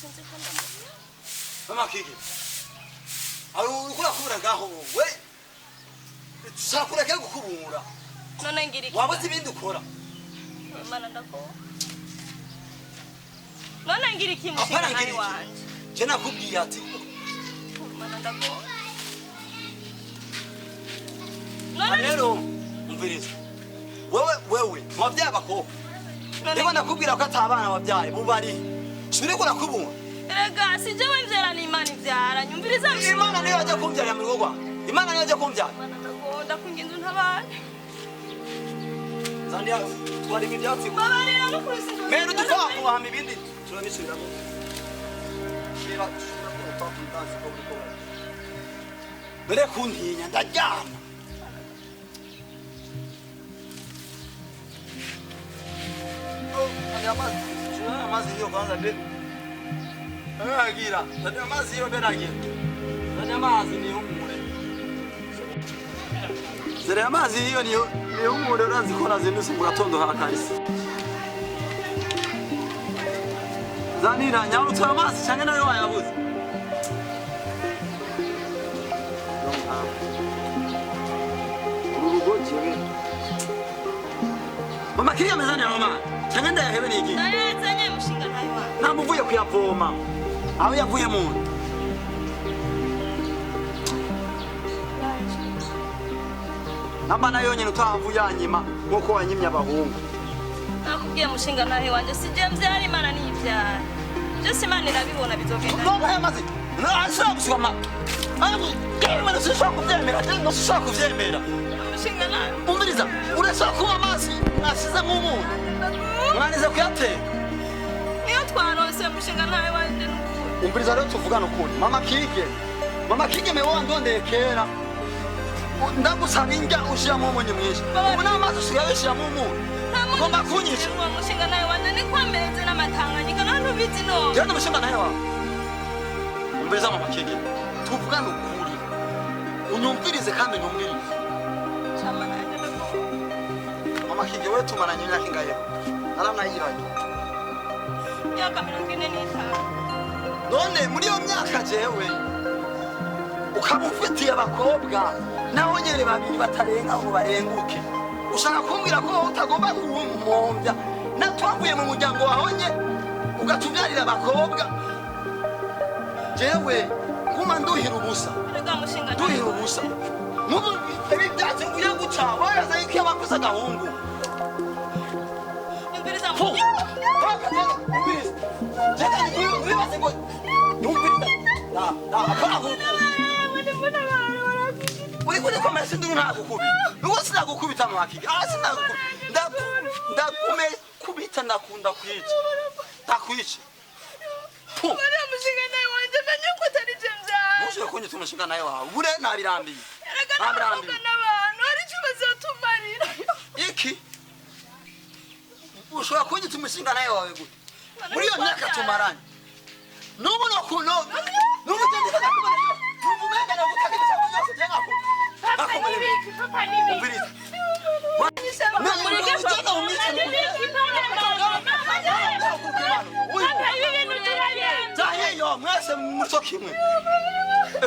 sinzi ko ndamubona. Mama Kiki. Aho ukura kubura ngaho we. Sakura ke gukubura. None ngira iki? Wabuze ibindi ukora. Mana ndako. None ngira iki mushinga nawe wanje? Je nakubwiye ati. Mana ndako. Rero umviriza. Wewe wabyaye abakobwa. Niba nakubwira ko atabana wabyaye bubari. Sibire ko nakubunga. Erega sije wemzera ni Imana ivyara. Nyumviriza Imana niyo ajya kumbyara mu rugo. Imana niyo ajya kumbyara. Mana ndako ndakwinginze ntabane. Zandia twari ibyatsi. Babarira no kurusinga. Mero dupfa kuhama ibindi. Turabisubiramo. Shira ko papundansi ko bikora. Mere kuntinya ndajyana. Amazi hiyo kwanza be. Agira. Ndio amazi hiyo be nagira. Ndio amazi ni humure. Zere amazi hiyo ni humure urazikora zindusi mu gatondo hakarisi. Zanira nyarutse amazi cyane nayo wayabuze. Urugo jiwe. Mama kiriya mezani ya mama. Cyane ndayahebe niki? Ndayazanye mushinga nawe wanje. Namuvuye kuyavoma. Aho yavuye mu. Namba nayo nyine utahavuye anyima nkuko wanyimye abahungu. Nakubwiye mushinga nawe wanje sije mvyara Imana ni ivyara. Byose Imana irabibona bizogenda. Mama yamaze. Nashaka gusoma. Imana sishaka kuvyemera, ndio sishaka kuvyemera. Mushinga nawe. Umviriza, urashaka kuba amazi mwashize mu munyu. Mwanize kuyateka. Niyo twarose mushinga nawe wanje. Umviriza rero tuvugana ukuri. Mama Kige me wandondeye kera. Ndagusaba indya ushiramo umunyu mwinshi. Ubu n'amazi usigaye ushiramo umunyu. Ugomba kunyisha. Mushinga nawe wanje ni kwameze n'amatanganyika nantu bizi no. Jana mushinga nawe wawe. Umviriza Mama Kige. Tuvugana ukuri. Unyumvirize kandi unyumvirize. Chama naje ndako. Mama Kige wewe tumaranye imyaka ingahe? Naranayiranye. Myaka 45. None muri iyo myaka jewe ukaba ufitiye abakobwa naho nyere babiri batarenga ngo barenguke. Ushaka kumbwira ko utagomba kumpombya natwavuye mu muryango wahonye ugatubyarira abakobwa. Jewe kuma nduhira ubusa. Rega mushinga nawe. Nduhira ubusa. Mubu ibi byatsi nguye guca waraza iki abakuza gahungu. Imbiriza Fu. Imbiriza. Jeka nguye basengo. Imbiriza. Apaho. Uri kuri komera sindi ntagukubi. Nuko sinagukubita mwakige. Sinagukubita. Ndakume kubita ndakunda kwica. Ndakwica. Fu. Mariya mushinga nawe wanje menye ko atari jemza. Mushye kunye tumushinga nawe wawe. Bure nabirambiye. Nabirambiye. N'abantu ari cyo bazotumarira. Iki? Ushobora kunye tumushinga nawe wawe gute? Muri iyo myaka tumaranye. Nubu no kuno. Nubu tandika nakubona. Nubu menga no gutagiza byose byangako. Papa nibi. Umviriza. Mureke papa umwice. Yo mwese muso kimwe.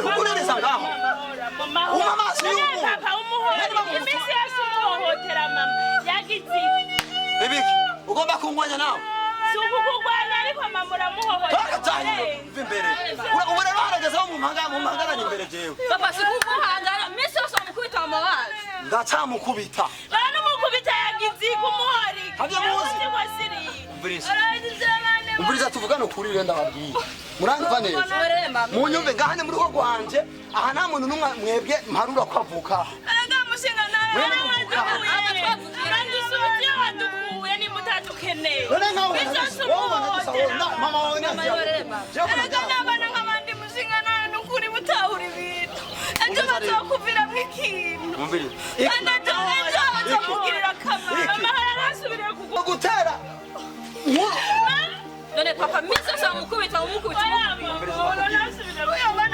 Ukuneneza ngaho. Umama si umu. Papa umuhora. Imisi yasumuhotera mama. Yagize. Bibiki, ugomba kungwanya nawe. Sukukugwanya ariko mama uramuhohotera. Bakatanye imbere. Ubona barageza mu mpangana imbere jewe. Papa sikukuhangara misi yose amukubita mama wacu. Ndacamukubita. Bana mukubita yagize kumuhori. Havya muzi. Umviriza. Umviriza tuvugana ukuri renda babwiye. Muranyumva neza. Munyumve ngahane muri ho rwanje. Aha nta muntu numwe mwebwe mparura kwavuka. Araga mushinga nawe. Kandi subiye wadukuye ni mutadukeneye. Mama wawe araga nabana nk'abandi mushinga nawe nukuri butahura ibintu. Ejo bazokuvira mw'ikintu. Umviriza. Kandi ejo bazokugirira akamaro. Mama harasubiriye gutera. None papa misi yose amukubita umukubita.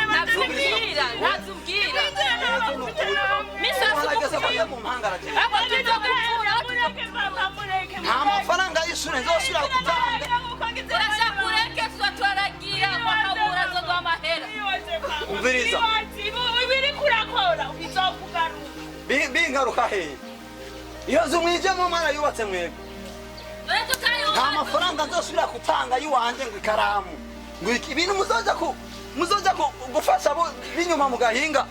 Ntazubwira. Misi yose amukubita. Aba tuzokuvura. Nta mafaranga y'ishure nzosubira gutanga. Urashaka ureke twaragiye. umviriza ibiri kurakora bizokugaruka bingaruka hehe iyo nzu mwijemo mwana yubatse mwebwe nta mafaranga nzosubira gutanga y'uwanje ngo ikaramu ngo ibintu muzoja gufasha b'inyuma mu gahinga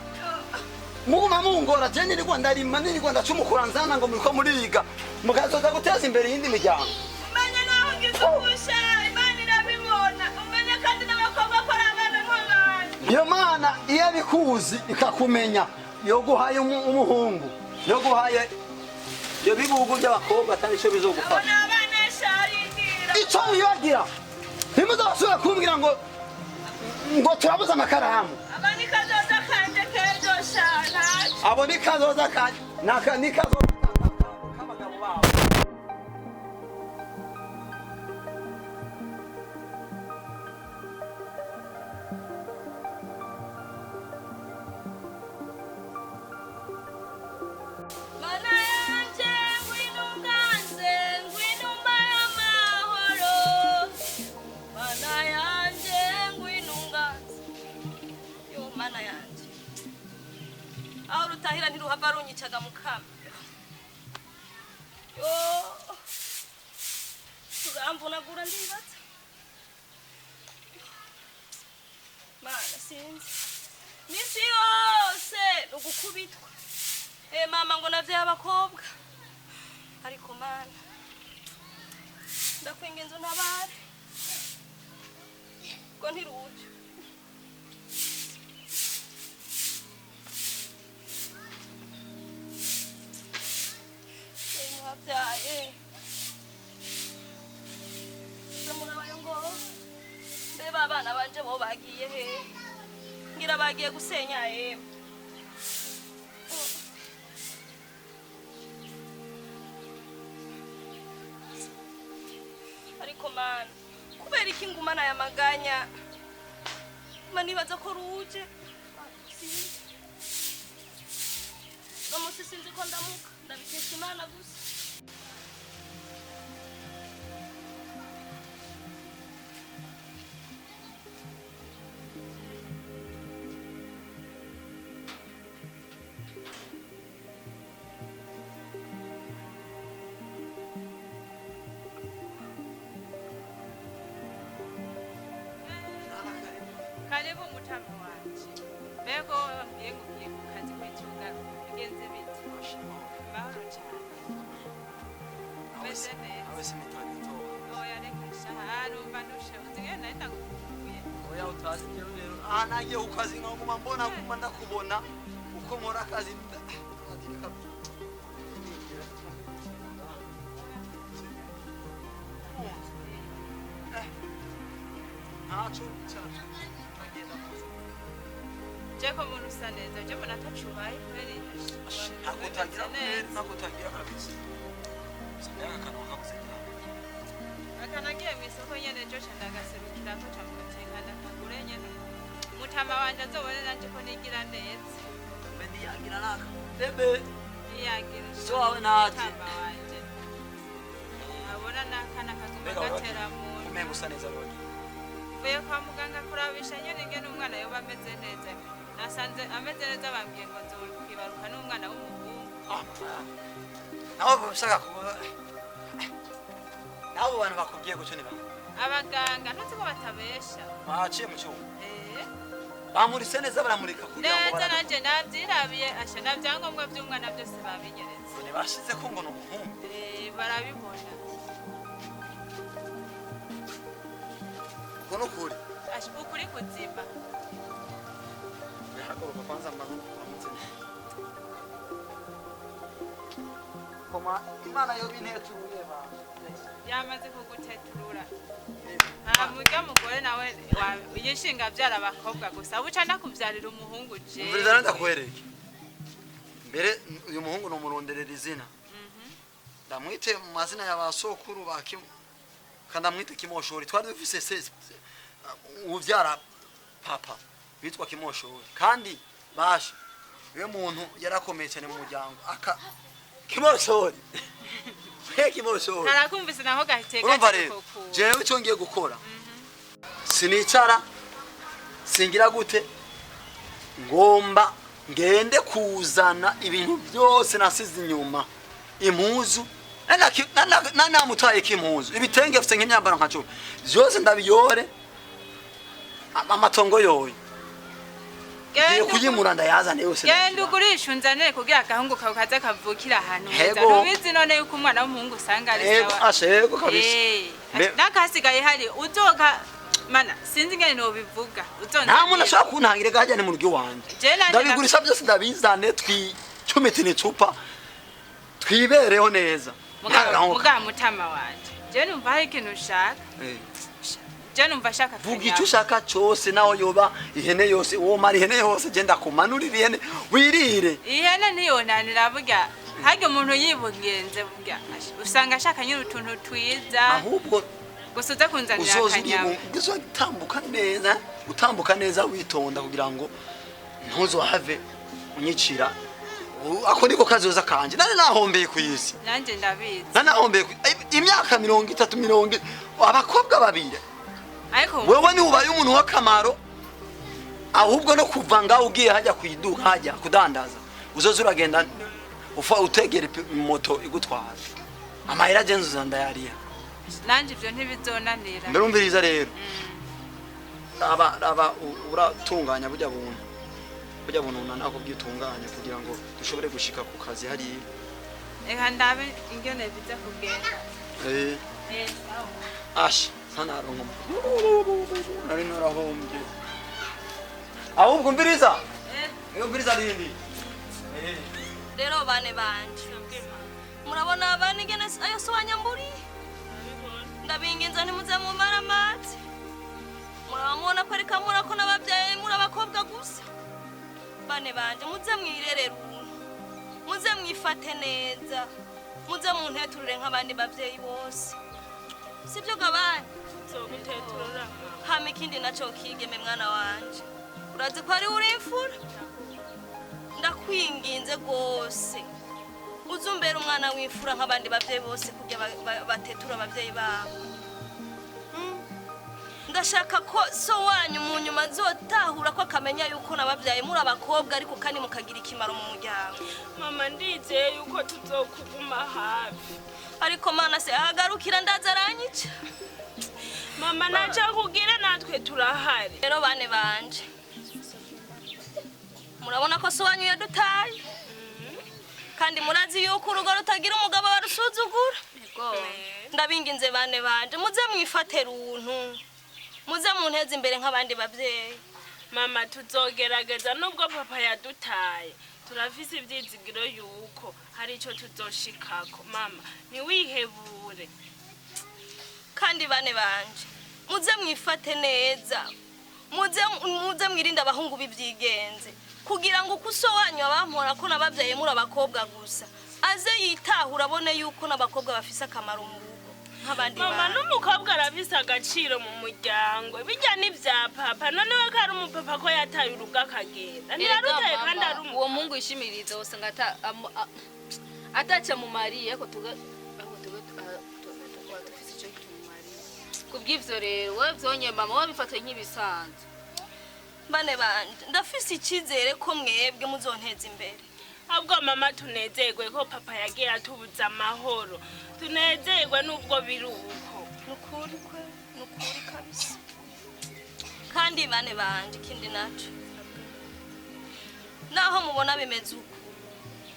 muguma mungora je nirigwa ndarima nirigwa ndacumukura nzana ngo muriko muriga mukazoza guteza imbere iyindi miryango umenya naho ngize ubusha imana irabibona umenya kandi n'abakobwa ko ari abana nk'abandi iyo mana iyo abikuzi ikakumenya yoguhaye umuhungu yoguhaye iyo bibugu by'abakobwa atari ico bizogufasha abana sharindira ico wibagira ntimuzosubira kumbwira ngo turabuze amakaramu abani kazoza kanje kejo shana abo ni kazoza kanje ni kazoza k'abagabo babo Mana yanje ngwinunganze ngwinuma y'amahoro Mana yanje ngwinunganze yo mana yanje aho rutahira ntiruhava runyicaga mu kamyo yo turamvunagura ndibatse mana sinzi misi yose ugukubitwa mama ngo navyaye abakobwa ariko mana ndakwinga inzu ntabare ko ntiruje mwabyaye murabaye ngo mbeba abana banje bo bagiye he ngira bagiye gusenya yemwe ariko mana kubera iki ngumana aya maganya manibaza ko ruje no musi sinzi ko ndamuka ndabikesha imana gusa Karibu mutama wanje. Bego yengu ugiye ku kazi kwitunga bigenze biti. Mahoro cyane. Meze neza. Awe simitagito Oya reka shahara umva ndushe uzigenda naenda kukuye. oya utazi rero nagiye ku kazi nkaguma mbona guma ndakubona uko nkora akazi ntaco cyacu Jeko muntu usa neza, je mbona atacubaye kweri. ntabwo utagira kabisa sinanga akantu kakusekera Akanagiye mu isoko nyene jo candagaserukira ko camutengana kagure nyene. Mutama wanje azobone nanje ko nigira neza. bendi yagira naka bebe Iyagira So wawe naje. Mutama wanje. Abona nakana kaguma gatera mu umenga usa neza rwose Vuye kwa muganga kurabisha nyene ingene umwana yoba ameze neza. Nasanze ameze neza bambwiye ngo nzokwibaruka n'umwana w'umuhungu. nawe ushaka kuba nabo bantu bakubwiye gucyo ni banga Abaganga ntuzi ko batabesha. baciye mu cyuma bamurise neza baramurika kugira ngo Neza nanje navyirabiye asha navyangombwa vy'umwana byose babinyeretse. bashize ko ngo ni umuhungu Barabibona. ubwo ni ukuri Asha ukuri kuzima. haguruka kwanza mbanza kuramutse koma imana yo binete ureba Yamaze kuguteturura. Murya mugore nawe yishinga vyara abakobwa gusa buca ndakuvyarira umuhungu je. umviriza ndakwereke mbere uyu muhungu no muronderera izina ndamwite mu mazina ya basokuru bakim kandamwite Kimoshori twari dufise uvyara papa bitwa Kimoshori kandi basha uyo muntu yarakomeye cyane mu muryango aka Kimoshori Kimoshori Narakumvise naho gahitega. urumva rero jewe icyo ngiye gukora sinicara singira gute ngomba ngende kuzana ibintu byose nasize inyuma impuzu namutaye k'impuzu ibitenge mfite nk'imyambaro nka 10 byose ndabiyore amatongo yoyo ngiye kuyimura ndayazane yose genda ugurisha unzanire kugira agahungu kawe kaza kavukira ahantu heza Hego. ntubizi none yuko umwana w'umuhungu usanga ari Ego, sawa ashego kabisa nakasigaye hari uzoka mana sinzi ingene nobivuga nta muntu ashobora kuntangira gahajyane mu rugo iwanje ndabigurisha byose ndabizane twicumite n'icupa twibereho neza muga mutama wanje je numva hari ikintu ushaka je numva shaka vuga icyo ushaka cyose naho yoba ihene yose uwo mari ihene yose je ndakumanurira ihene wirire ihene ntiyonanira burya hage umuntu yibugenze burya usanga ashaka nyine utuntu twiza ahubwo gusa uza kunzanira akanyama utambuka neza witonda kugira ngo ntuzohave unyicira ako niko kazoza kanje nane nahombeye ku isi nanje ndabizi nahombeye imyaka 30 abakobwa babiri ariko wewe ni ubaye umuntu w'akamaro ahubwo no kuva ngaho ugiye hajya kwiduka hajya kudandaza uzoza uragenda ufa utegera moto igutwara amahera genzo ndayariya nanje ivyo ntibizonanira mberumviriza rero aba uratunganya burya buntu nanako byitunganya kugira ngo dushobore gushika ku kazi hari eka ndabe ingene biza kugenda ash sanarongo nari narahombye ahubwo mbiriza mbiriza rindi rero bane banje murabona abana ingene ayo soanyamburi ndabingenza ntimuze mu maramati murabona ko ari kamura ko nababyaye muri abakobwa gusa bane banje muze mwirerera muze mwifate neza muze munteturure nk'abandi bavyeyi bose sibyo gabanye zoguteturura hama ikindi naco kigeme mwana wanje urazi ko ari uri imfura ndakwinginze gose uzumbera umwana w'imfura nk'abandi bavyeyi bose kugira batetura abavyeyi babo ndashaka ko so wanyu mu nyuma zotahura ko akamenya yuko nababyaye muri abakobwa ariko kandi mukagira ikimaro mu muryango mama ndizeye yuko tuzokuguma hafi ariko mana se ahagarukira ndaza aranyica mama naca kugira natwe turahari rero bane banje murabona ko so wanyu yadutaye kandi murazi yuko urugo rutagira umugabo barusuzugura ndabinginze bane banje muze mwifate runtu muze munteze imbere nk'abandi bavyeyi mama tuzogerageza nubwo papa yadutaye turafise ivyizigiro yuko hari ico tuzoshikako mama ntiwihebure kandi bane banje muze mwifate neza muze mwirinde abahungu b'ivyigenze kugira ngo kuso wanyu abampora ko nabavyaye muri abakobwa gusa aze yitahura abone yuko n'abakobwa bafise akamaro mu rugo nk'abandi mama n'umukobwa arafise agaciro mu muryango bijya n'ivya papa none we ko ari umupapa ko yataye urugo akagenda ntirarutaye kandi ari uwo mungu yishimiriza usanga ataca mu mariye ko dufise ico kitumariye kubw'ivyo rero we vyonye mama wabifata nk'ibisanzwe bane banje ndafise icizere ko mwebwe muzonteza imbere ahubwo mama tunezerwe ko papa yagiye atubuza amahoro tunezerwe n'ubwo biruko nukuri kabisa kandi bane banje ikindi naco naho mubona bimeze uko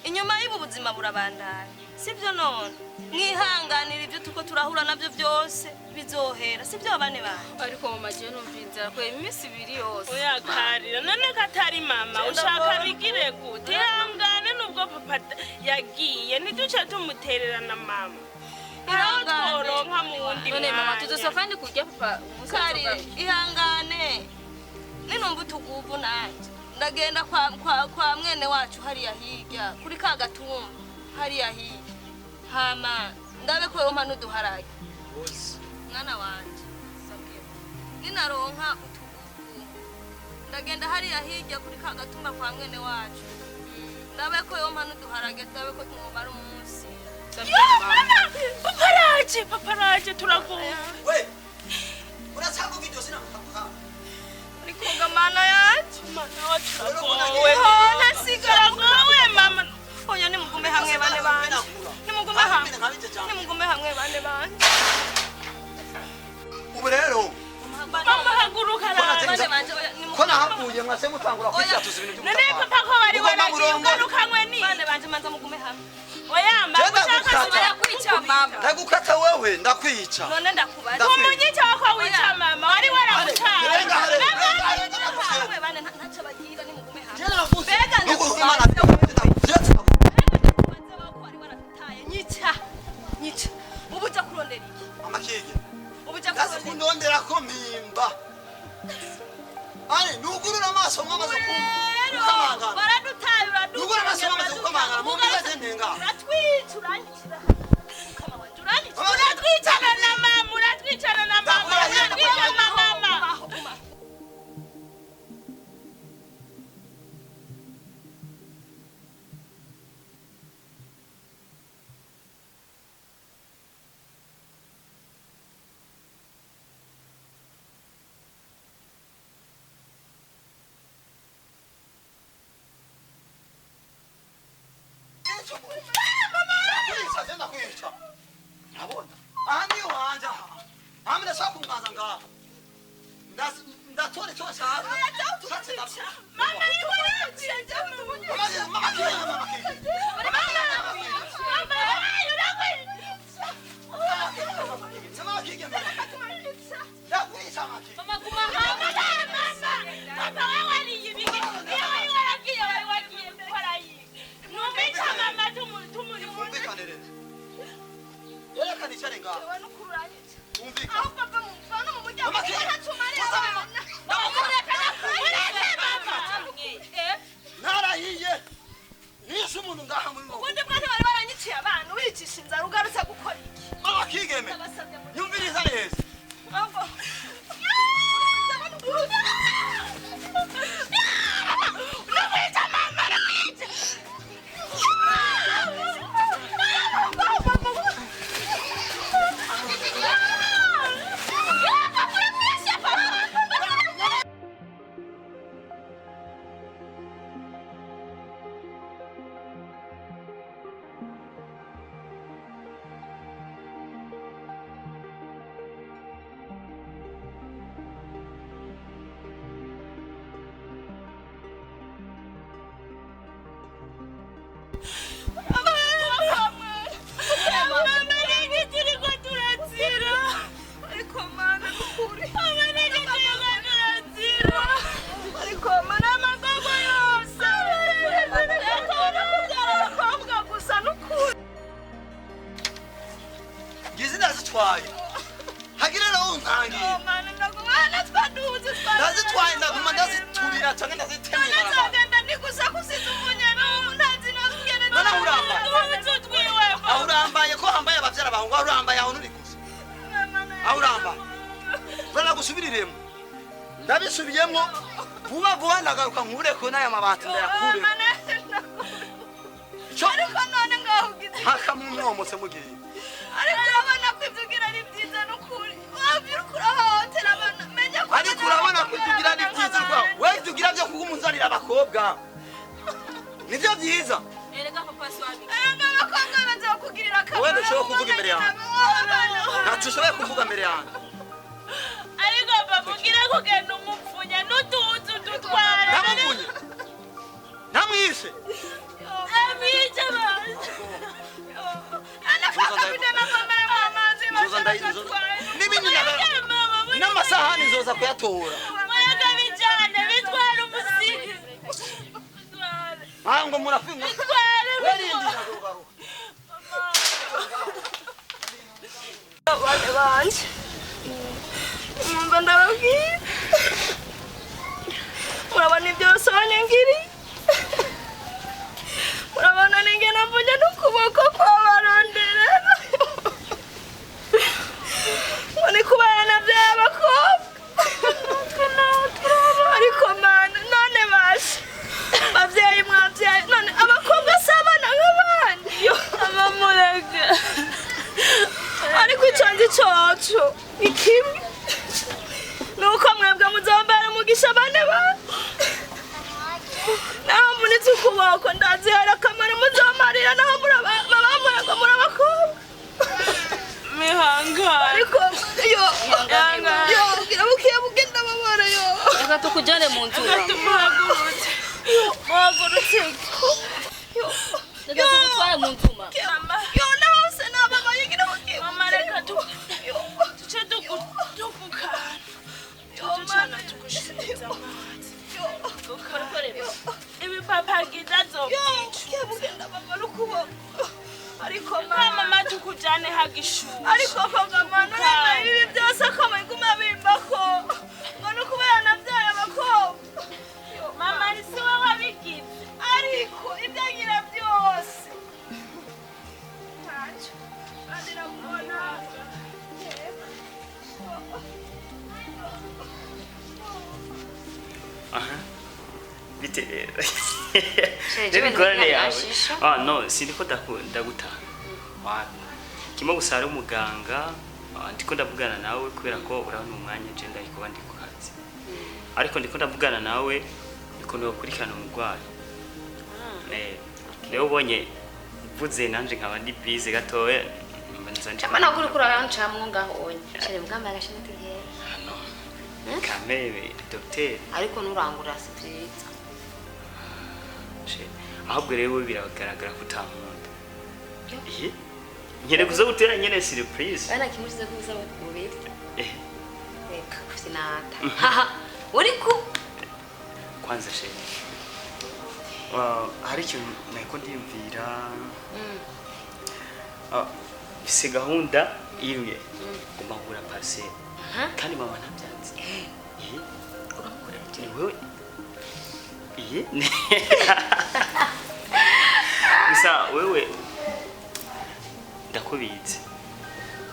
inyuma y'ubu buzima burabandanya sibyo none mwihanganira ibyo tuko turahura navyo byose bizohera sibyo bane banje ariko mu majiyo numvinzira ko iminsi 2 yose uyakarira none katari mama ushaka bigire gute ihangane nubwo papa yagiye ntiduce tumutererana mama irangoronka mu wundi none mama tuzosoka kandi kurya papa kari ihangane ninumva tuguvu nanje ndagenda kwa mwene wacu hariya hirya kuri ka gatumba hariya hirya hama ndabe ko yompa n'uduharage mwana wanje ninaronka utuguvu ndagenda hariya hirya kuri ka gatumba kwa mwene wacu ndabe ko yompa n'uduharage ndabe ko tumubara umunsi paparaje turaguye we urasavuga iryo sina mukamuka ariko ngamana yacu mana wacu uragowe ntasigara gowe mama oya nimugume hamwe bane banje nimugume hamwe bane banje ubu rero mama haguruka bane banje oya ko nahavuye mwase mutangura kwitatuza ibintu none papa ko bari waragiye ugarukanywe ni bane banje manza mugume hamwe oya mama ushaka kubera kwica mama ndagukata wewe ndakwica none ndakubaza umunyica wako wica mama wari waramutaye bane ntaca bagira nimugume hamwe jena navuze mbega ndagumana nyica ubu uja kurondera iki amakige ubu uja ndazi kundondera ko mpimba ari nugurura amaso mwamaze kukamangana baradutaye nugurura amaso mwamaze kukamangana mubigaze ntenga uratwica uranyicira kama wanje uranyicira uratwicana na mama uratwicana na mama uratwicana na mama gusubiremo ndabisubiyemo vuba vuba ndagaruka nkure ko n'aya mabati ndayakure ariko none ngahugize hakamumwomotse mugiye ariko urabona ko ibyo ugira ari byiza n'ukuri wabwira ukurahohotera abana menya ko ariko urabona ko ibyo ugira ari byiza rwa we ibyo ugira byo kugumunzanira abakobwa nibyo byiza erega papa swabi erega abakobwa banze bakugirira akamaro wowe ntushobora kuvuga imbere yanjye ntacyo ushoboye kuvuga imbere yanjye ariko bavugira kugenda umupfunya n'utuzu dutwara namupfunye namwishe abice baje n'ibindi n'amasahani zoza kuyatora muraga bijyane bitwara umusigi ngo murafinga bane banje mwumva ndababwira murabona ibyo sonyangiri murabona ningena mvunye n'ukuboko kw'abaronderera ni kubana by'abakobwa ariko mana none bashe bavyeyi mwavyaye none abakobwa sabana nk'abandi abamurega ariko ico ndi coco ni kimwe nuko mwebwe muzombera umugisha ihangane yo kirabukiye bugenda babara yo reka tukujane mu nzu tumuhagurutse muhagurutse reka tugutware mu nzu mama yo nahose nababaye kirabukiye mama reka tuce dukukana tucana tugushiriza amazi ibipapa gidazobyica bugenda babara ukuboko ariko mama tukujane hagishuha ariko kogamana nena ibi byose akomeye kumabimbako ngo nukubera navyaye abakobwa mama si wowe wabigize ariko ibyagira byose ntacyo andira kubona aha bite rero jewe ngorane yawe ntashisha. no sindiko ndagutaha kimwe gusa ari umuganga ndiko ndavugana nawe kubera ko urabona umwanya je ndahiko bandi ku kazi ariko ndiko ndavugana nawe niko nokurikana umurwayi rero ubonye uvuze nanje nkaba ndi busy gatoya Chamana kuri kurancamwe ngaho onye. Shire mugamba agashine tugiye. no kamere docteur Ariko nurangura sivyiza. ahubwo rero biragaragara ko utamunda nyene kuza gutera nyene surprise Bana kimuzize kuza mubiri. Reka kusinata. Mhm. Uri ku kwanza hari ikintu nako ndiyumvira bise gahunda iruye kumagura parcelle kandi mama ntabyanze uramukorera ni wewe gusa wewe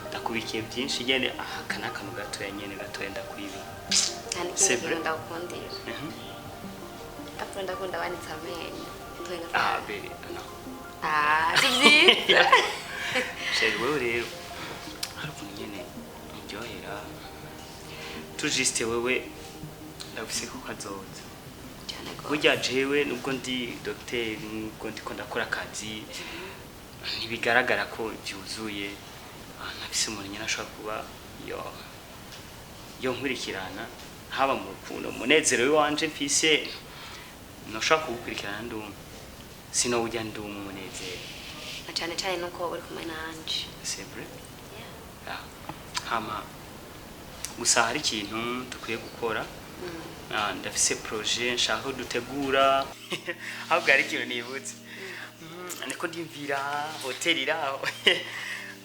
ndakubikiye byinshi nyene aka n'akantu gatoya nyene gatoya ndakwibi kandi C'est vrai? kintu ndakundira. Ndakunda banitsa amenyo. bere no sivyiza. wewe rero hari ukuntu nyene uryohera tujiste wewe ndabise ko kazoza Cyane ko. burya jewe nubwo ndi docteur nubwo ndiko ndakora akazi ntibigaragara ko byuzuye nabise umuntu nyine ashobora kuba yo nkurikirana haba mu rukundo umunezero wanje mfise noshaka kugukurikirana ndumwe sinowujya ndumwe umunezero Cyane cyane nuko uri kumwe nanje. c'est vrai hama gusa hari ikintu dukwiye gukora ndafise projet nshaka dutegura ahubwo hari ikintu nibutse niko ndimvira hotel iraho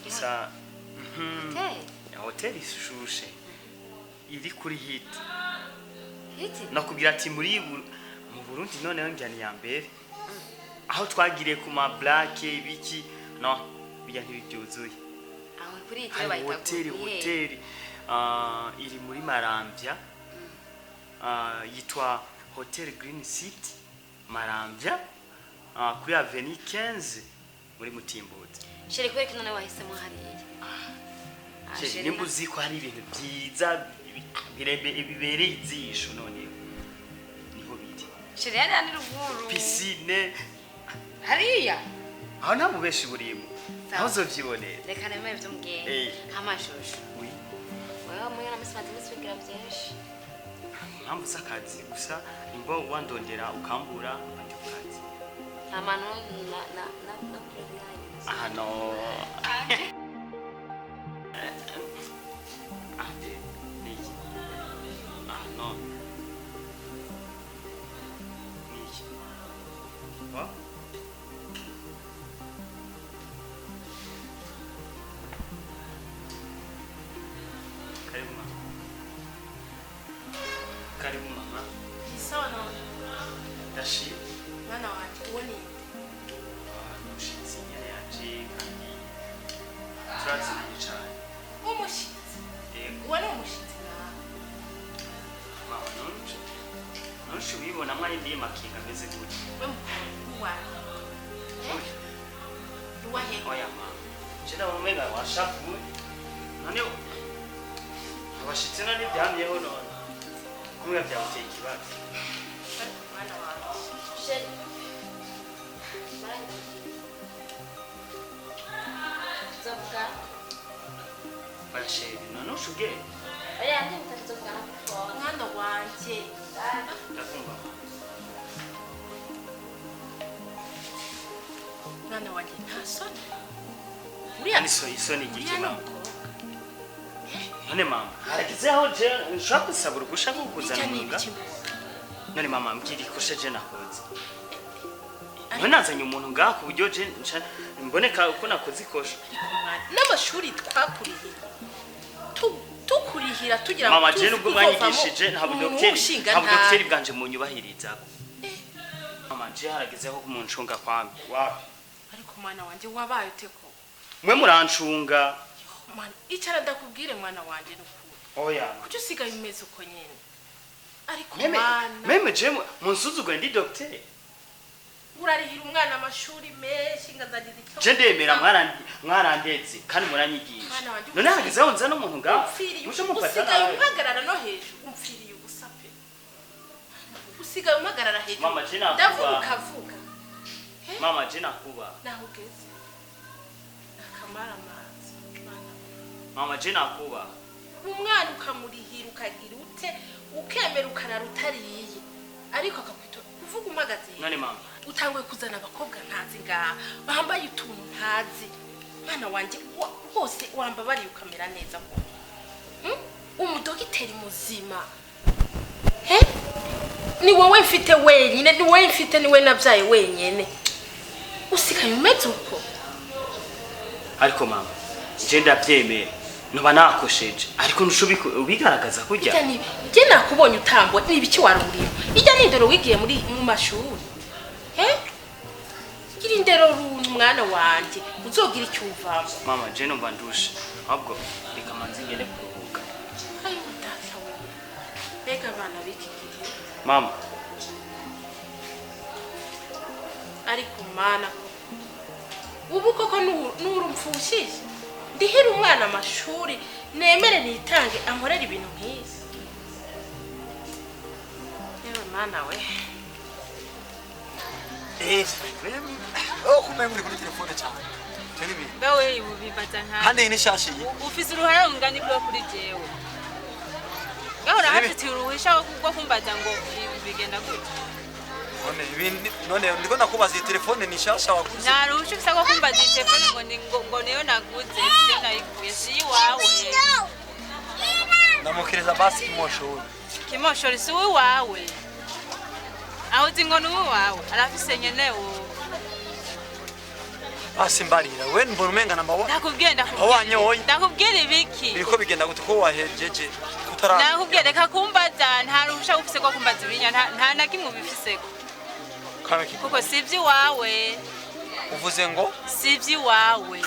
gusa hotel ishushe iri kuri hit nakubwira ati mu Burundi noneho njyana ya mbere aho twagiriye ku ma black biki no bijya ntibyuzuye Aho kuri icyo bayita hotel iri muri Marambya yitwa Hotel Green City Marambya kuri Avenue 15 muri Mutimbuzi. Shire kwe kinone wahisemo hariya. Nimba uzi ko hari ibintu byiza bibereye izisho none niho biri. Shire yari ni ruguru. Piscine Hariya. aho nta mubeshi burimo aho uzovyibonera. Reka nemeye byo mugenge. Amashusho. Oui. Wewe mwana msimazi misigira byinshi. Mpamvu z'akazi gusa nimba wandondera ukambura abandi ku kazi. Amano na previous. Aha no. No. Niki. Wa? Karibu mama. Karibu mama. Isono Dashi. mwana wanje ubone Mushitsi nyene yaje kandi turaziranye cyane. umushitsi Yego. ubone umushitsi nawe Mama nonje ubibona mwari ndiye makinga ameze gute. we mukuru wawe uwahe Oya mama. Chenda umenga washapu. None abashitsi none byamyeho none. Kumwe byamuteye ikibazo. mwana wawe Shire. Zabuka. Oya oya sheri nanushuge oya ndi mutazovugana kuri phone mwana wanje ndakumva mwana wanje nta soni yani isoni igiki mama none mama haragize aho je nshaka gusaba urugusha rwo kuzana umuga none mama mbwira ikushe je nakoze none nazanye umuntu ngaha ku buryo je mboneka uko nakoze ikosha n'amashuri twakuriye tukurihira tugira mama je nubwo mwanyigishije ntabwo dokteri bwanje mu nyubahiriza mama je haragize aho kumuncunga kwambi wapi ariko mwana wanje wabaye uteko mwe murancunga mwana icara ndakubwire mwana wanje n'ukuri oya kuki usigaye imeze uko nyene ariko meme mwana meme je munsuzugwe ndi docteur urarihira umwana amashuri menshi ngazagize icyo je ndemera mwarandetse kandi muranyigisha none hagize aho nza n'umuntu ngaho uje mufata usigaye umpagarara no hejuru umfiriye ubusa pe usigaye umpagarara hejuru mama je nakuba ndavuga ukavuga mama je nakuba naho ugeze nakamara amazi mama je nakuba umwana ukamurihira ukagira ute ukemera ukarara utariye ariko akakwita kuvuga umagaze none mama utanguye kuzana abakobwa ntazi ngaha bambaye utuntu ntazi mwana wanje hose wambabariye ukamera neza ko umudogiteri muzima ni wowe mfite wenyine ni wowe mfite niwe nabyaye wenyine usigaye umeze uko ariko mama je ndabyemera nuba nakosheje ariko ntushobika ubigaragaza kujya je nakubonye utambwe nibiki waruriye ijya nindero wigiye mu mashuri gira indero runtu mwana wanje uzogira icyo uvamo mama je numva ndushe ahubwo reka manzi ngene kuruhuka ayo data we bega abana biki gihe mama ariko mana ubu koko nurumfushije ndihira umwana amashuri nemere nitange amorera ibintu nk'izi yewe mana we kumenya uri kuri telefone cyane Bewe ubibaza nka kandi ni shashiye ufise uruhara rungana ibyo kuri jewe gahora hafite uruhisha rwo kumbaza ngo bigenda gute none ndiko nakubaza iyi telefone ni shasha waguze nta ruhisha ufise rwo kumbaza iyi telefone ngo niyo naguze siyo nayikuye si iwawe namukiriza basi kimoshori si uwawe aho uzi ngo ni uwawe arafise nyene wowe basi mbarira we mbona umenga nambabona ndakubwira ibiki biriko bigenda gute ko wahejeje nakubwira reka kumbaza nta ruhusha ufise rwo kumbaza ibinya nta na kimwe ubifiseko kuko si ivy'iwawe uvuze ngo si ivy'iwawe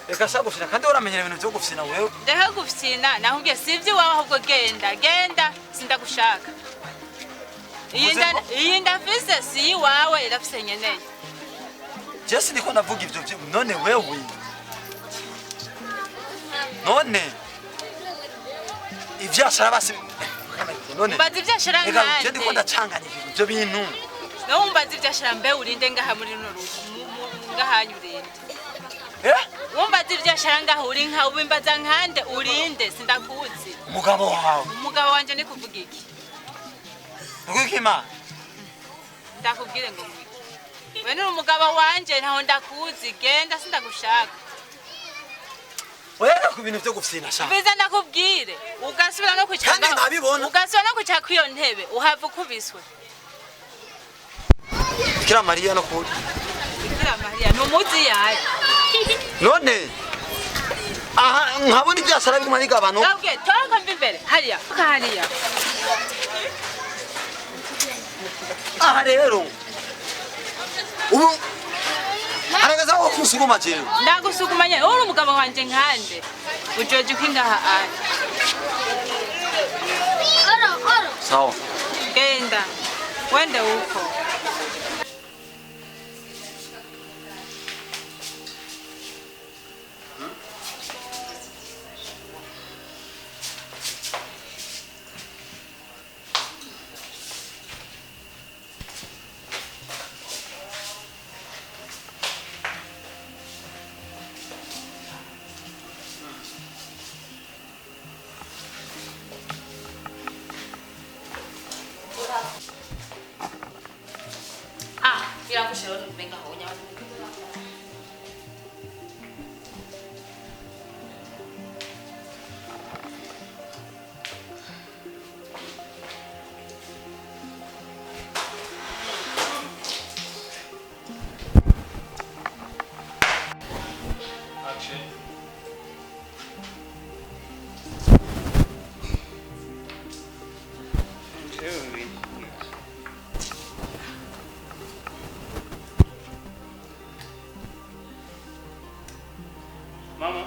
reka sha gufina kandi uramenyera ibintu byo gufina wewe reka gufina nakubwiye si ivy'iwawe ahubwo genda sindagushaka iyi ndafise si iwawe irafise nyeneye Jesse niko navuga ivyo byo none wewe none ivyashara basi none mbaza ivyashara nkande je ndiko ndacanganya ivyo bintu no mbaza ivyashara mbe urinde ngaha muri no ngahanyu urinde wumbaza ivyashara ngaha uri nka ubimbaza nkande urinde sindakuzi umugabo wanje ni kuvuga iki Ngukima ndakubwire ngo we ni umugabo wanje ntaho ndakuzi genda sindagushaka wera ku bintu byo gufina sha biza ndakubwire ugasubira no kucyanga ugasubira no kucyaka iyo ntebe uhava ukubiswe Bikira Maria no kuri Bikira Maria no muzi yaye none aha nkabona ibyasara biri muri gabano okay toka mbimbere hariya hariya aha rero ubu aragaza aho kusuguma jewe ndagusugumanya uri umugabo wanje nkande ujoje kwingaha ari sawa genda wende uko tushero nikubenga honya watu. Mama.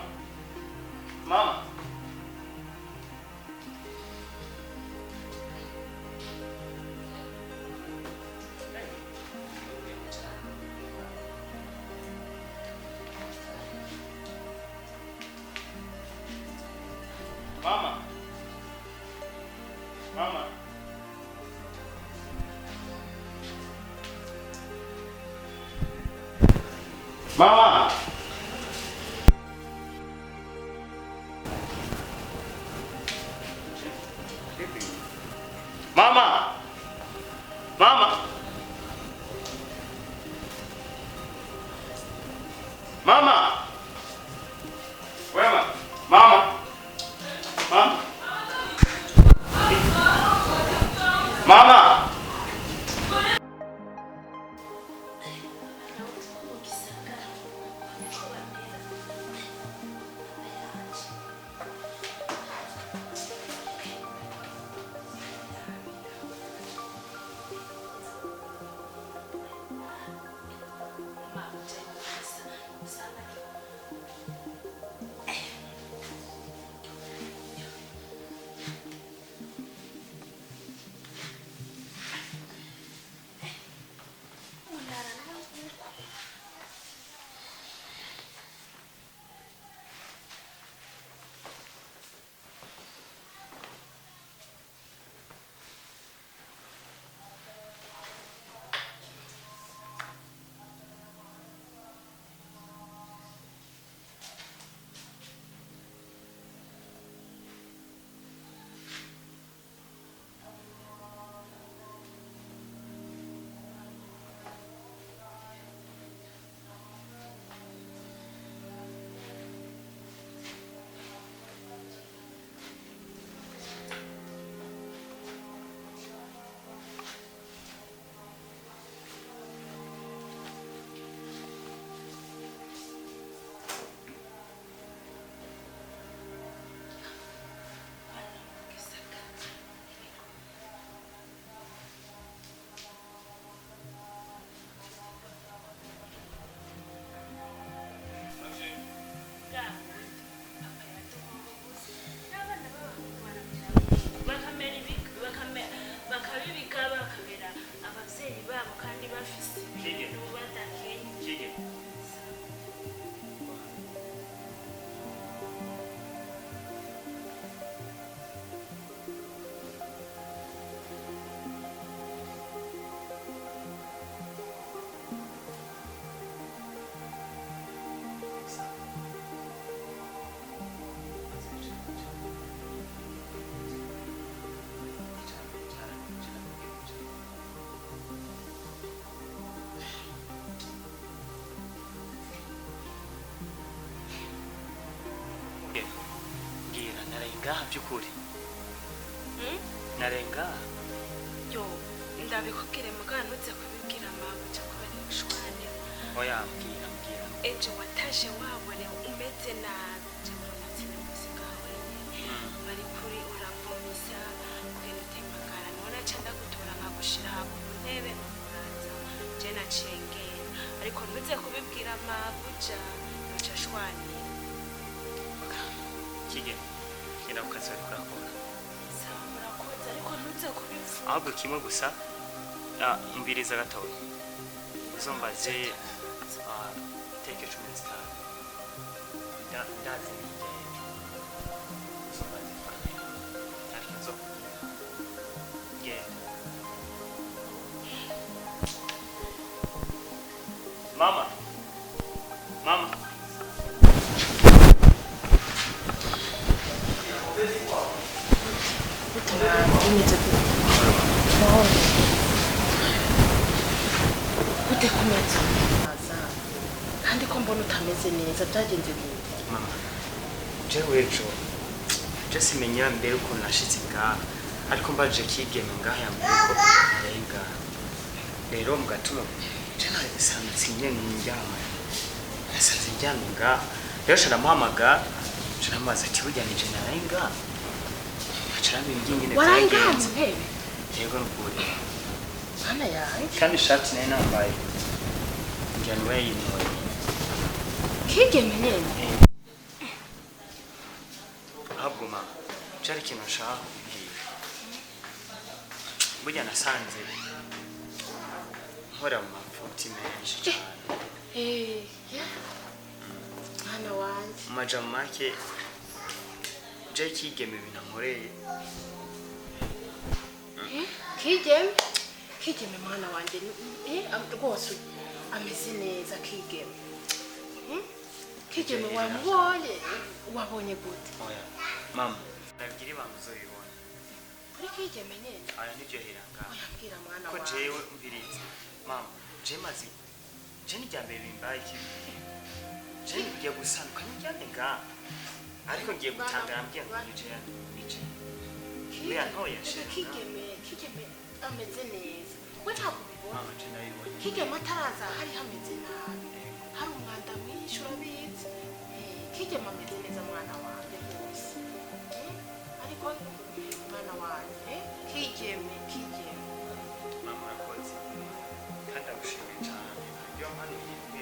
Mama. Mama. Mama. Mama. Mama. Mama. Mama. Where am I? Mama. Mama. Mama. Narenga byukuri. Narenga. Yo, ndabikubwire muganutse kubibwira mama cyo kubera ushwane. Oya mbwira. Ejo wataje wabone umeze nabi cyangwa umutsina musigawe. Bari kuri uravomisa kugenda utembagara none cyanda gutora nkagushira ku ntebe uranza. Je nacengera ariko ntuze kubibwira mabuja uca shwane. Kige. Kina ukazi ari kurakora. Sawa murakoze ariko ntuze kubivuga. Ahubwo kimwe gusa imbiriza gatoya. Uzombaze teke 15. Ndazi nje. Uzombaze fane. Arizo. Yeah. Mama. Gute kumenya waje aza kandi ko mbona utameze neza byagenze gute mama jewe ejo je simenyera mbere ukuntu nashitse ngaha ariko mbaje kigeme ngaha yambwiye ko arenga rero mu gatondo je nasanze nyene njyama nasanze njyama ngaha rero sharamuhamagara sharamubaza ati burya nije narenga acarambye warangaha mu ntebe yego nukuri mana yawe kandi ishati nayo nambaye njyana wayinoye kigeme nyene ahubwo mama cyari ikintu nshaka kubwira burya nasanze nkora mu mafuti menshi cyane mwana wanjye mu majambo make je kigeme ibintu nkoreye kigeme mwana wanjye rwose ameze neza kigeme kigeme wabonye gute oya mama nagira ibanga uzobibona kuri kigeme nyene aya nivyo heranga oyambwira mwana ko wawe jewe mbirizi mama je mazi je ni ryambere bimbaye iki je ngiye gusanuka njyane nga ariko ngiye gutangara mbye nije Mea ntoya shira kigeme ameze neza we ntabwo ubibona mama je nayibonye kigeme ataraza hari hameze nabi hari umwanda mwinshi urabizi kigeme ameze neza mwana wanjye rwose ariko mwana wanjye kigeme mama urakoze kandi agushimiye cyane ibyo mpano bimwe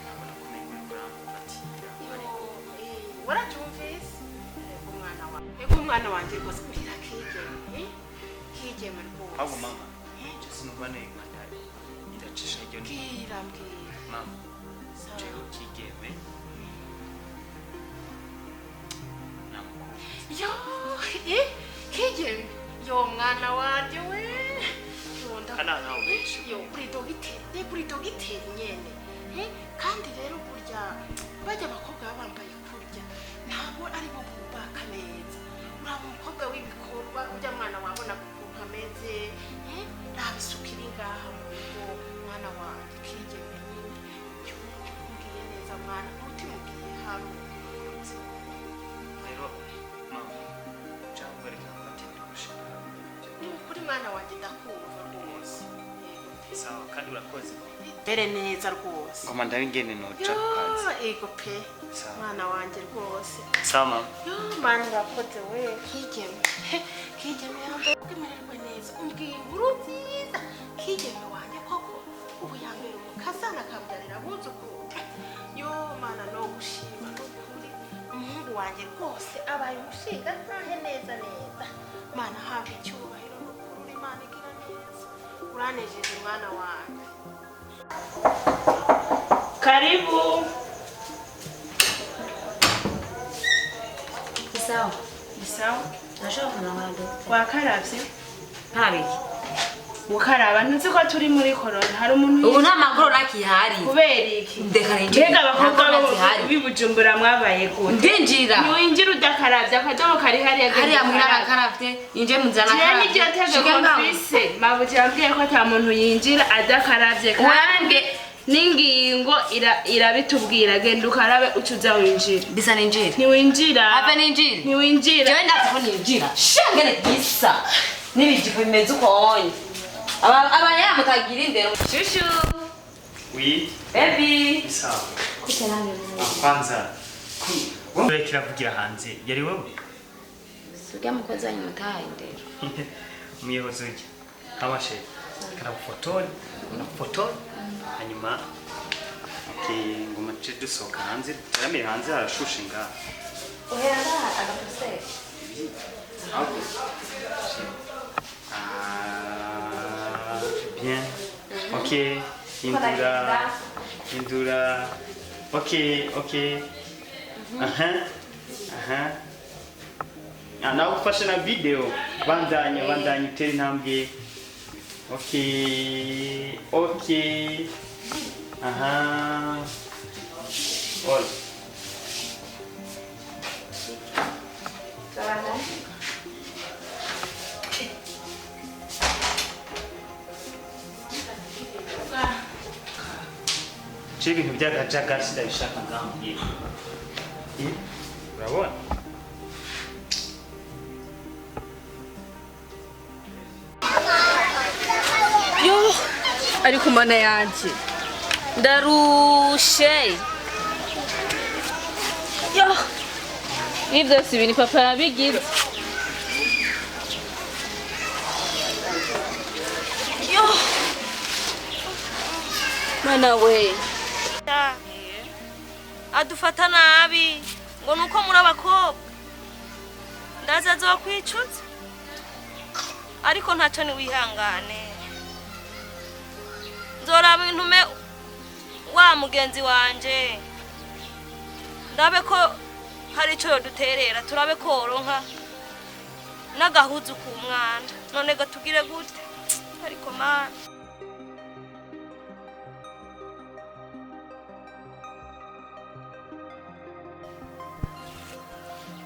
nabona ko nego kuramfatira ariko warabyumvise ego umwana wanjye rwose mbwira kigeme rwose ahubwo mama sinumva neza ndacisha iryo mbwira mama jewe kigeme yo kigeme yo mwana wanjye we kana nawe benshi yo buri dogiteri nyene kandi rero burya bajya abakobwa baba bambaye kurya ntabwo ari bo bubaka neza uraba umukobwa w'ibikorwa ujya mwana wabona ukuntu ameze nta bisuka iri ngaha mu rugo mwana wanjye kigeme nyine umbwiye neza mwana umutima ugiye hamwe rero mama cyangwa reka mfatire gushaka ni ukuri mwana wanjye ndakumva rwose sawa kandi urakoze mbere neza rwose ngoma ndabingene noca kukazi ego pe mwana wanjye rwose sawa mama yo mwana urakoze we kigeme yambaye umererwe neza umbwiye inkuru nziza kigeme wanjye koko ubu yambere umukazana akabyarira abuzukuru yo mana no gushima n'ukuri umuhungu wanjye rwose abaye umushinga ntahe neza mana haba icyubahiro n'ukuri imana igira neza uranejeje mwana wanjye karibu Sawa. sawa Nashaka na wado. wakaravye Ntabiki. gukaraba ntuzi ko turi muri corona hari umuntu Ubu nta magoro nakihari. kubera iki Ndeka ninjira. mbega abakobwa b'ibujumbura mwabaye gute Ndinjira. ntiwinjira udakaravye akadomo kari hariya Hariya mwira bakaravye inje muzana jewe n'iryo tegeko mfise mabuji yambwiye ko ata muntu yinjira adakaravye kandi n'ingingo irabitubwira genda ukarabe ucuza winjira bisa ninjira. ntiwinjira Ave ninjira. ntiwinjira Jewe ndako ninjira. Shangene gisa. Nibijipo bimeze uko onye. Abanya mutagira indero. Shushu. oui Baby. sawa Kucha nange. kwanza wewe kiravugira hanze yari wowe Sujya mukozi wanyu mutaye indero. umuyobozi ujya amashe karafotora unafotora hanyuma ngoma cyo dusohoka hanze taramire hanze harashushe nga Ohera agafuse. Bien. Ok. Indura. Ok. Nawe ufashe na video. Bandanya utera intambwe. Ok. Ol. ibintu by'akajagari sindabishaka ngambye. Urabona? Yo, ariko mana yanje ndarushe. Yo, ibyo si ibintu papa yabigize. Yo, mana we adufata nabi ngo nuko muri abakobwa ndaza azokwicuza ariko ntaco ni wihangane nzoraba intume wa mugenzi wanje ndabe ko hari ico yoduterera turabe koronka n'agahuzu ku mwana none gatugire gute ariko mana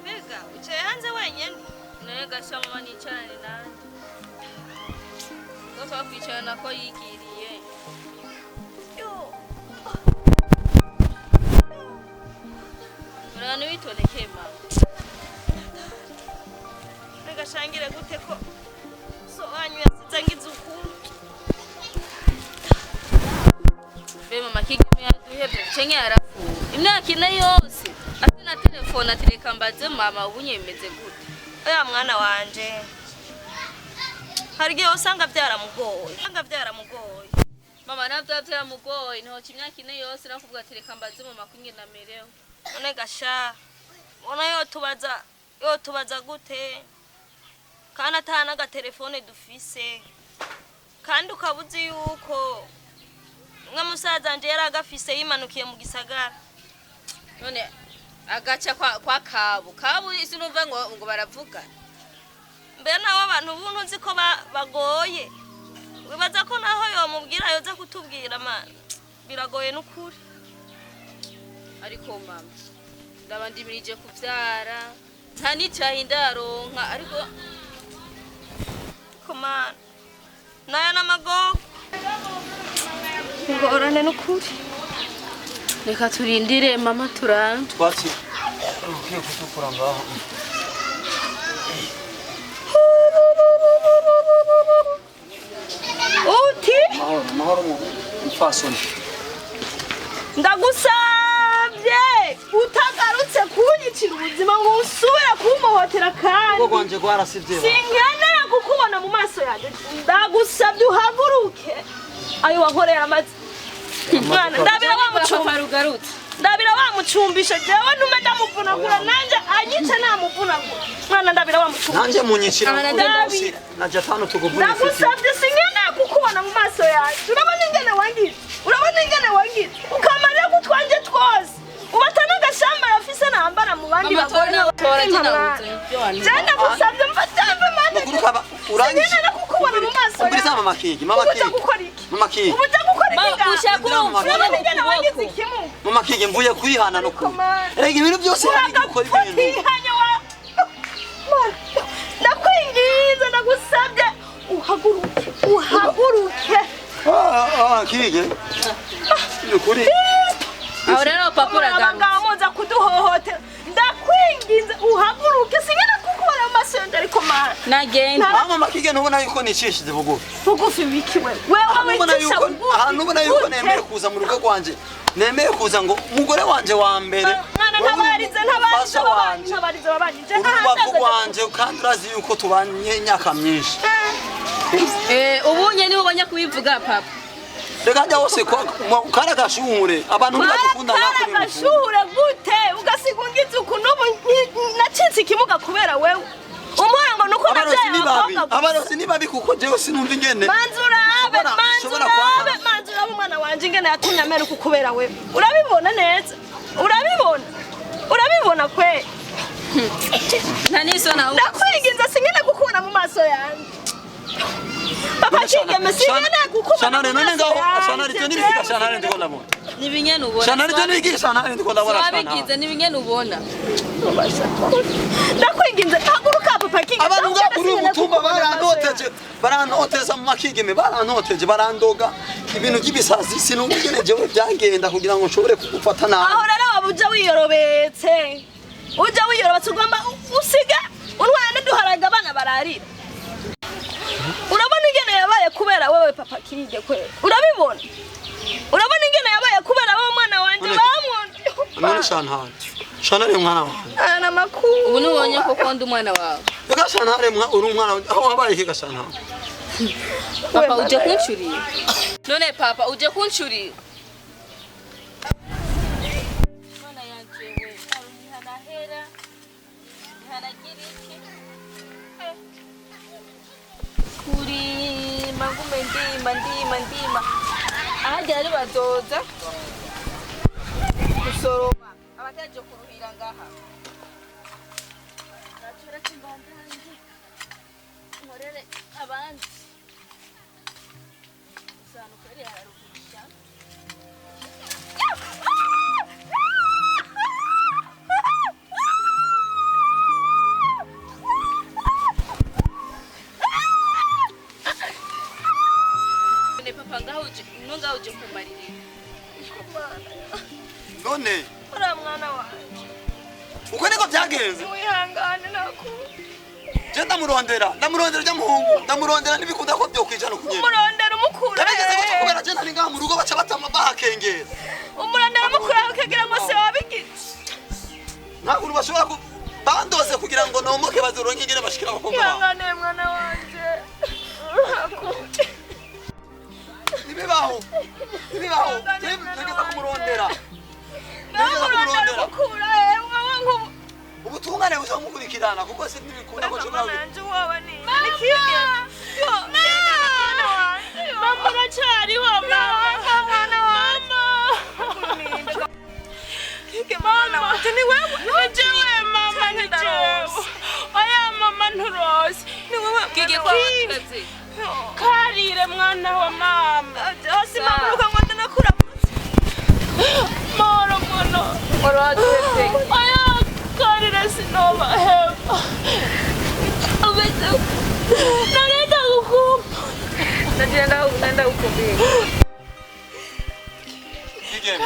mbega ucaye hanze wenyene naye gasha mama nicarane nanje ngo twakwicarana ko yigiriye. Urabona witonekeye mama. nagashangire gute ko so wanyu yasize ngize ukuri Be mama kigeme yaduhebye cenge yarafuye. Imyaka ine yose ati na telefone atereka mbaze mama ubunyemeze gute. oya mwana wanje hari igihe usanga byaramugoye Mama navyo mugoye nto kimyaka ine yose nakuvuga atereka mbaze mama kwingena mereho. none gasha bona yo tubaza gute kana atana agatelefone dufise kandi ukabuzi yuko nka musaza nje yari agafise yimanukiye mu gisagara None agaca kwa kabu sinumva ngo baravuga. mbere nawe abantu buntu uzi ko bagoye wibaza ko naho yomubwira yoza kutubwira mana biragoye n'ukuri Ariko mama ndaba ndimirije kuvyara nta n'icyahinda yaronka ariko mana naya n'amagogo ngorane n'ukuri reka turindire mama turanga. twatsi ugiye kutukura ngaho uti mahoro mfasoni ndagusabye utagarutse kunyicira ubuzima ngo usubire kumuhotera kandi ubwo gwanje gwarasivye sinkeneye kukubona mu maso yanjye ndagusabye uhaguruke ayo wankorera amazi mwana ndabira wamucumbisha jewe ntume ndamuvunagura nanje anyice namuvunagura mwana ndabira wamucumbisha nanje munyicira rwose naje atanu tuguvuna ndagusabye sinkeneye kukubona mu maso yanjye urabona ingene wangize ukamarira kutwanje twose ubatana agashamba yafise nambara mu bandi bagore jenda gusabye mfatambe mande sinkeneye kukubona mu maso yanjye mama kigi ubuja gukora iki mama kigi mvuye kwihana no kuri rega ibintu byose hari gukora ibintu ndakwingiza ndagusabye uhaguruke kigi ukuri aho rero papa uragamuza kuduhohotera ndakwingiza uhaguruke singena kukubona mu maso yanjye ariko mana nagenda mama kigi ntubona yuko nicishije bugufi bikiwe wewe wicisha ahantu ubona yuko nemeye kuza mu rugo rwanje nemeye kuza ngo umugore wanje wa mbere mwana ntabarize babanyije urubavu rwanje kandi urazi yuko tubanye imyaka myinshi ubunye niwe ubonye kubivuga papa reka njya hose kara gashure abantu ntibagukunda nakuri gashure gute ugasiga ungize ukuntu nacitse ikimuga kubera wewe umura ngo nuko abarozi ni babi kuko jewe sinumva ingene manzurabe umwana wanje ingene yatumye ameruka kubera wewe urabibona neza urabibona kwe nta niso nawe ndakwiginza singene gukubona mu maso yanjye papa kigeme singene gukubona mu maso yanjye shanari cyo nibiga shanari ndiko ndabona nibingene ubona shanari cyo nibiga shanari ndiko ndabona wabigize nibingene ubona ndakwiginza haguruka papa kigeme abantu ngakuri umutumba barandoteje barantoteza mu makigeme barantoteje barandoga ibintu by'ibisazi sinumva ingene jewe byagenda kugira ngo nshobore kugufata nabi aho rero wabuja wiyorobetse uja wiyorobetse ugomba usiga urwana duharaga abana bararira urabona ingene yabaye kubera wewe papa Kige kwe urabibona urabona ingene yabaye kubera wewe mwana wanje bamwonje none shana re mwana wanje ana makuru ubu nubonye ko konda umwana wawe Bega shana re uri umwana aho wabaye iki gashana papa uje kunshurira none papa uje kunshurira mwana yanje we arihana hera hana giriki kuri mangume ndima ahajya ari bazoza gusoroma abataje kuruhira ngaha gacura kimbandanje nkorere abandi usana kweri hararugisha papa ngaho uje kumarira none ura mwana wanje uko niko byagenze wihangane naku je ndamurondera ry'amuhungu ndamurondera nibikunda ko byo kwijana kunyene umurondera umukura yarageze ko kubera je ntari ngaha mu rugo baca batama bahakengera umurondera umukura ukagira ngo se wabigize ntabwo bashobora bandose kugira ngo nomoke bazoronke ingene bashikira abakobwa bawe ihangane mwana wanje nibibaho tegeza kumurondera umukura ewe ubutungane buzamukurikirana kuko se ntibikunda ko nshobora nanje wowe ni nikige mama uracariho mwana wanje kige mwana wanje ni wewe nijewe mama nijewe oya mama nturose ni wewe kige kwa kazi karire mwana wa mama hasi mama uruka ndanakura moro mwana orotse aya karire sinoma heba ubeze nagenda gukumba nagenda gukumbira kigeme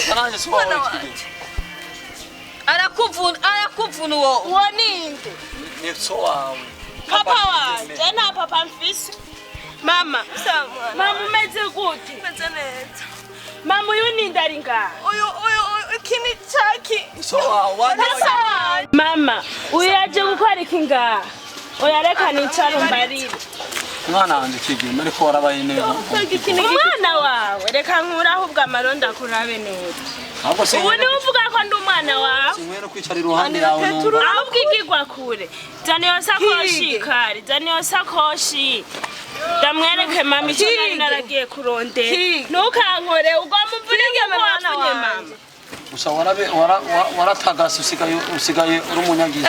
Kananje suwawe kigeme arakuvuna uwo ninde ni so wawe papa wanje nta papa mfise mama umeze gute meze neza mama uyu ninde ari ngaha uyu ikini caki so wawe mama uyu yaje gukora iki ngaha oya reka nicare umbarire mwana wanje kigeme ariko warabaye neza umwana wawe reka nkuraho ubwo amaronda akurabe neza ahubwo se ubu niwe uvuga ko ndi umwana wawe sinkwera kwicara iruhande yawe numva ahubwo igigwa kure zana iyo sakoshi kari zana iyo sakoshi ndamwereke mama icyo nari naragiye kurondera ntukankore ugomba umvunike ko wapfunye mama gusa waratagase usigaye uri umunyagizi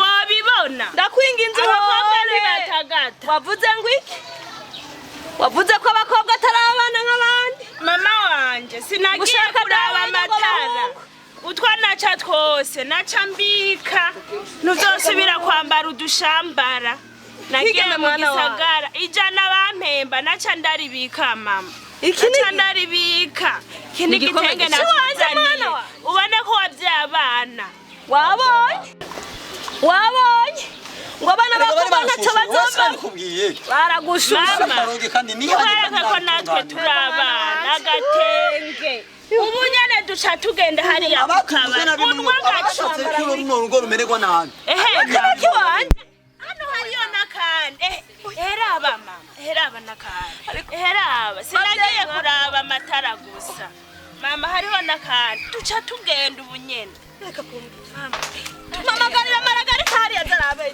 wabibona ndakwinginze abakobwa ntibatagata wavuze ngo iki wavuze ko abakobwa atari abana nk'abandi mama wanje sinagiye kuraba amatara utwa naca twose naca mbika ntuzosubira kwambara udushambara nagiye mu gisagara ijana bampemba naca ndaribika mama naca ndaribika kindi gitenge nakuzaniye ubone ko wabyaye abana wabonye ngo abana bakobwa ntacyo bazova baragushusha uhereka ko natwe turi abana agatenge ubu nyene duca tugenda hariya kukabara unwa gacambara urugo rumererwa nabi kabaki wanje hano hariyo n'akandi heraba mama heraba n'akandi heraba sinagiye kuraba amatara gusa mama hariho n'akandi duca tugenda ubu nyene mpamagarira maragarita hariya zarabaye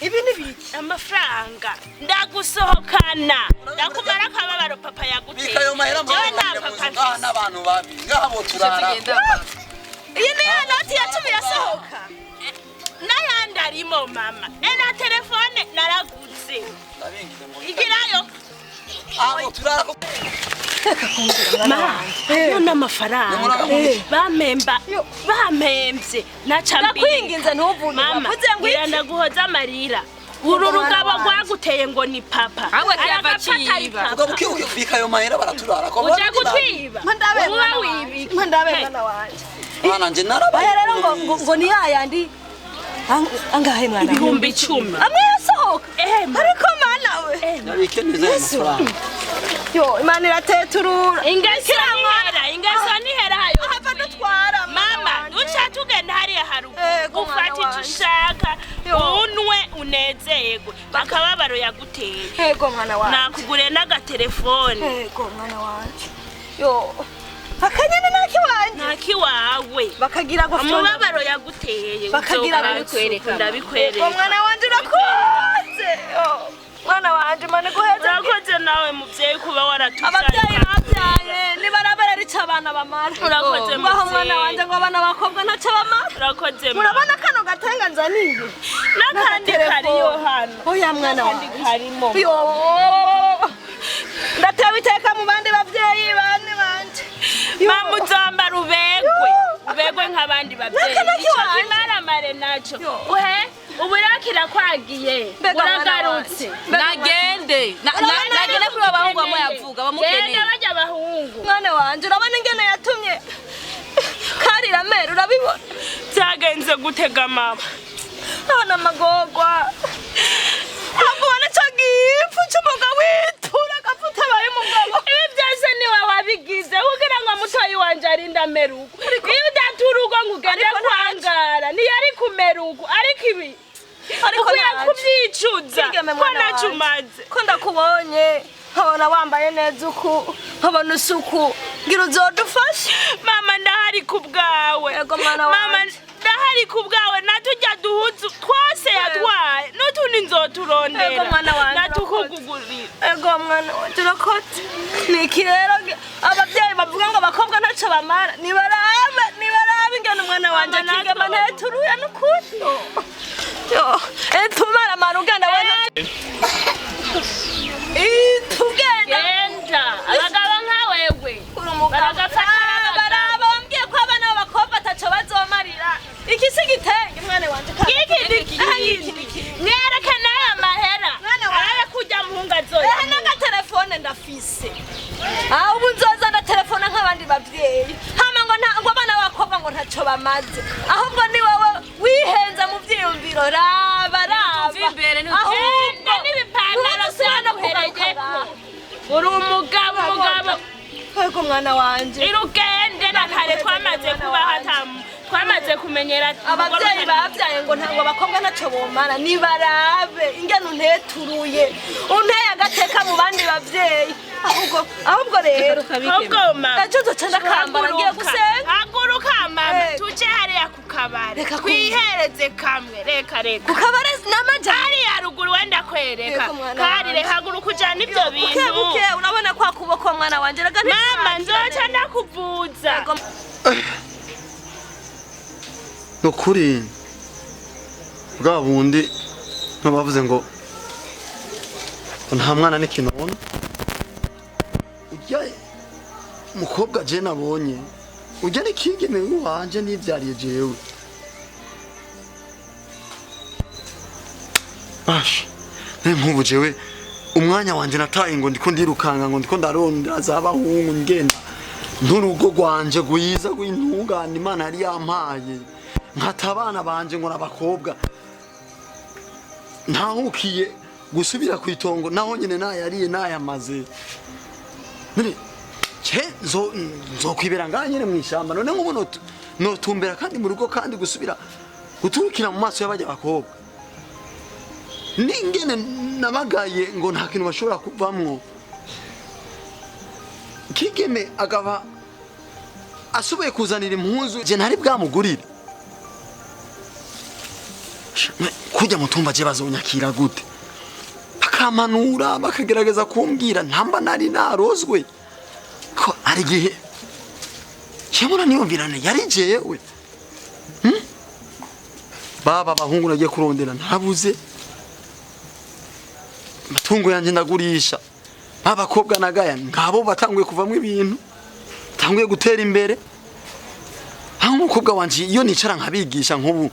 ibi ni biki amafaranga ndagusohokana ndakumara akababaro papa yaguteye bikayo mahera n'abantu babi ngabo turara iyi ni ya noti ya 10 yasohoka n'ayandi arimo mama na telefone naraguze igirayo abo turara none amafaranga bamembye nacambinze ndakwinginze ntuvune mama ndaguhoza amarira uru rugabo rwaguteye ngo ni papa Awe aragapfa kiva atari ciba. papa ubwo bukiyubika ayo mahera baraturara ko uje gutwiba uba wibika Mandabe mwana wanje. mwana nje narabaye Aya rero ngo ni yayandi angahe mwana? ibihumbi 10 Amwe yasohoka. Ariko mana we. nabike neza amafaranga Yo Imana irateturura. ingeso nihera hayo Hava dutwara mama uca tugenda hariya haruguru Ego, mwana ufata icyo wanje. ushaka Yo. unwe unezerwe akababaro yaguteye Ego mwana wanje. nakuguriye n'agatelefone Ego mwana wanje. Yo. Akanyana nakiwanje. ntakiwawe Bakagira ngo amababaro yaguteye Bakagira ndabikwereka Ego ndabikwereka mwana wanje urakoze. Yo. Mwana wanje mane guheza. urakoze nawe muvyeyi kuba waratuvyaye Abavyeyi bavyaye nibarabera rica abana bamara. Urakoze Baho mwana muvyeyi. wanje ngo abana bakobwa ntacyo bamara. urakoze Murabona kano gatenga nzaniye. n'akandi kariyo hano Oya mwana kandi wanje. karimo Yo. Ndatewe iteka mu bandi bavyeyi bane banje. mama uzambara ubegwe nk'abandi babyeyi Naka icyo kiwanje. kimaramare naco Yo. uhe ubu rero kirakwagiye Mbega mwana uragarutse wanje. Nagende. Nagende kuri abahungu bamwe yavuga bamukeneye. genda bajya abahungu Mwana wanje urabona ingene yatumye karira mera urabibona. byagenze gutega mama None amagorwa. Abona cyo gipfu cy'umugabo witura gafuta baye umugabo. ibi byose niwe wabigize kugira ngo mutoyi wanje arinde ameruko iyo udatura ugo ngo ugende Ariko kwangara ntiyari kumeruko ariko ibi Ariko ukwiye naje. kubyicuza Kigeme ko mwana nacyo wanje. umaze Ko ndakubonye nkabona wambaye neza uku nkabona usuku ngira uzodufashe. mama ndahari ku bwawe Ego mwana mama wanje. ndahari ku bwawe natujya duhuzu twose yatwaye n'utundi nzoturondera Ego mwana wanje, natukugugurira Ego mwana wanje urakoze. Ni iki rero abavyeyi bavuga ngo abakobwa ntacyo bamara nibarabe ingene umwana wanje Mama, kigema natwe nteturuye n'ukuri. Yo, tumara mara uganda wena. Tugenda. genda abagabo nkawewe baragafata barabambwiye ko abana b'abakobwa ataco bazomarira. Iki si gitenge mwana wanje. nyereke n'aya mahera Mwana wanje. arabe kujya muhungu azoya N'agatelefone ndafise. Ubu nzoza ndatelefona nk'abandi bavyeyi. Hama ngo abana b'abakobwa ngo ntaco bamaze. Ahubwo ni wowe wihenza mu vyiyumviro raba. imbere ni genda n'ibipantaro vyaguhereyeko uri umugabo Ego mwana wanje. irugende na kare twamaze kuba hatamu twamaze kumenyera Abavyeyi bavyaye ngo ntabwo abakobwa ntacyo bomara nibarabe ingene unteturuye unteye agateka mu bandi bavyeyi ahubwo rero ejo nzoca ndakambara ngiye gusenga. haguruka mama Eh. tuje hariya ku kabare Reka twihereze kamwe reka ku kabare n'amaja hariya ruguru wenda kwereka Yego, mwana kari wanje. reka haguruka ujana ibyo bintu buke urabona kwa kuboko mwana wanje rega mama nzoca ndakuvuza nukuri bwa bundi ntubavuze ngo nta mwana n'ikintu abona ujya umukobwa je nabonye ujya n'ikigeme wanje n'ivyariye jewe basha nk'ubu jewe umwanya wanje nataye ngo ndiko ndirukanga ngo ndiko ndarondera z'abahungu ngenda n'urugo rwanje gwiza rw'intungane Imana yari yampaye nkata abana banje ngo n'abakobwa ntahukiye gusubira ku itongo naho nyine nayariye nayamaze none nzokwibera ngaha nyine mu ishyamba none nk'ubu notumbera kandi mu rugo kandi gusubira guturukira mu maso y'abajya abakobwa n'ingene nabagaye ngo nta kintu bashobora kuvamwo kigeme agaba asubiye kuzanira impuzu je ntari bwamugurire kujya mutumba je bazonyakira gute bakamanura bakagerageza kumbwira ntamba nari narozwe ko ari gihe cyamura niyumvirane yari jewe baba bahungu nagiye kurondera ntabuze amatungo yanje ndagurisha babakobwa nagaya ngabo batanguye kuvamwe ibintu tanguye gutera imbere aho umukobwa wanje iyo nicara nkabigisha nk'ubu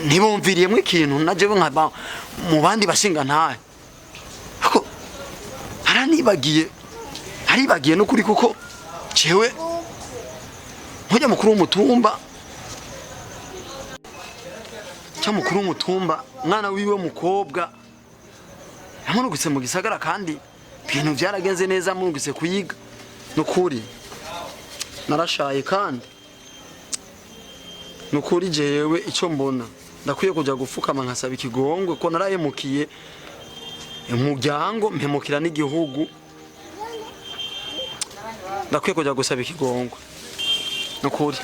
ntibumviriyemo ikintu najewe nkaba mu bandi bashinga ntahe ako haribagiye n'ukuri kuko jewe nkujya mukuru w'umutumba mwana wiwe mukobwa yamurungitse mu gisagara kandi ibintu byaragenze neza amurungitse kuyiga n'ukuri narashaye kandi n'ukuri jewe icyo mbona ndakwiye kujya gupfukama nkasaba ikigongwe ko narahemukiye umuryango mpemukira n'igihugu ndakwiye kujya gusaba ikigongwe n'ukuri